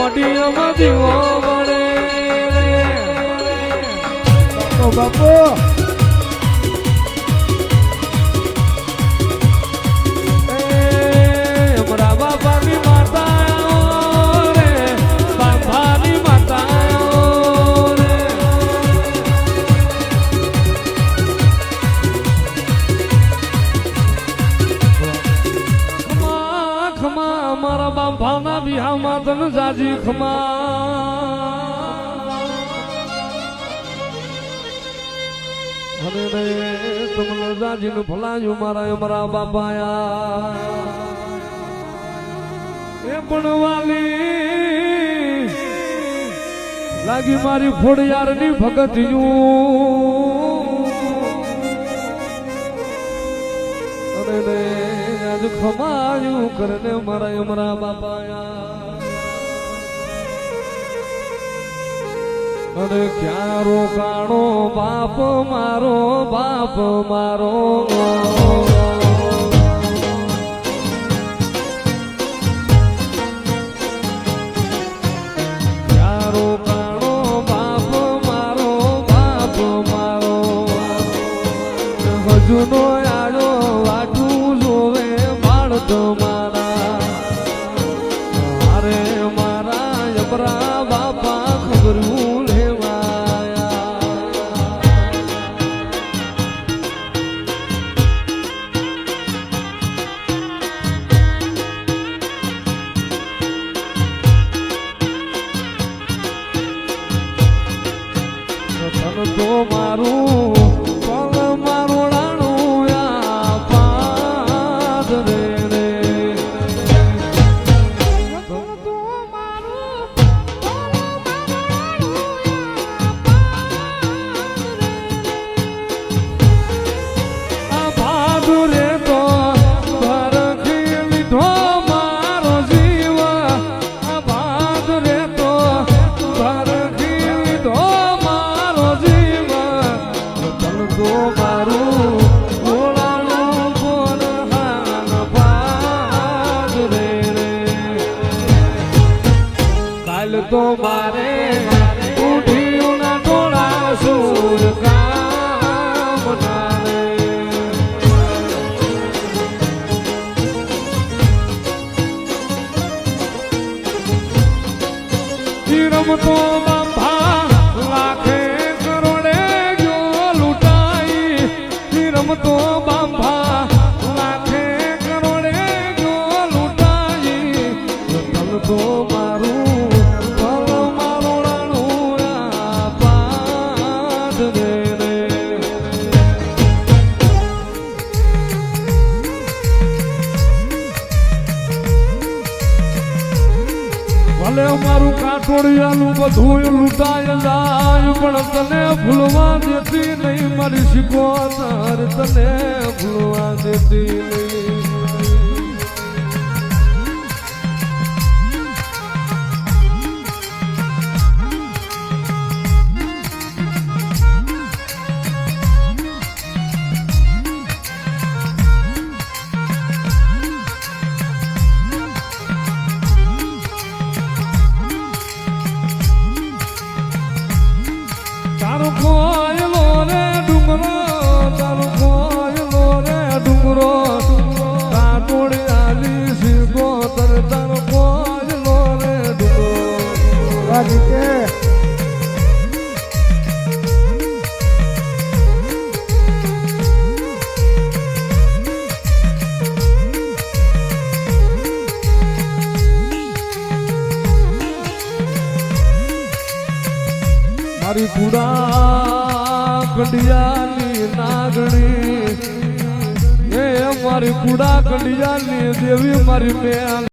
મોઢીઓમાં દીવો મળે બાપુ અમારા બાપાની માતા રે બાપાની માતા રે ખમા ખમા અમારા બાપાના વિહામાં તન જાજી ખમા અરે રે તમને જાજીનું ભલાયું મારા અમારા બાપાયા એ પણ વાલી લાગી મારી ફોડિયારની ભગતિયું અરે રે આજ ખમાયું કરને મારા અમારા બાપાયા અરે ક્યાં રોકાણો બાપ મારો ક્યાં રોકાણો બાપ મારો હજુ નો આડો વાટું જોવે બાળ તમારા અરે મારા જબરા બાપા ખબરું તો મારું પગ મારું રાણું પાદ રે રે ભાદ રે તો ભરખી લીધો મારો જીવ ભાદ રે તો ભરખી લીધો તો મારું ગોળાનું કોણ હાન ભાગ રે કાલ તો મારે ઉઠ્યું ના ડોળા સૂર કામ ના રે રમતો બાપા લાખે તો બાંભા લાખે કરોડે જો લૂંટાઈ તલ તો મારું ફલ મારું રાણું પાદ દે રે ભલે મારું કાટોડિયાનું બધું લૂંટાય જાય પણ તને ભૂલવા દેતી નહીં મારી શિકોતર તને ભૂલવા દેતી નહીં તારું કોયલો રે ડુંગરો તારું કોયલો રે ડુંગરો કાટોડી આલી શીખો તર તારું કોયલો રે ડુંગરો મારી પુડા કંડિયાની નાગણી એ મારી પુડા કંડિયાની દેવી મારી મેં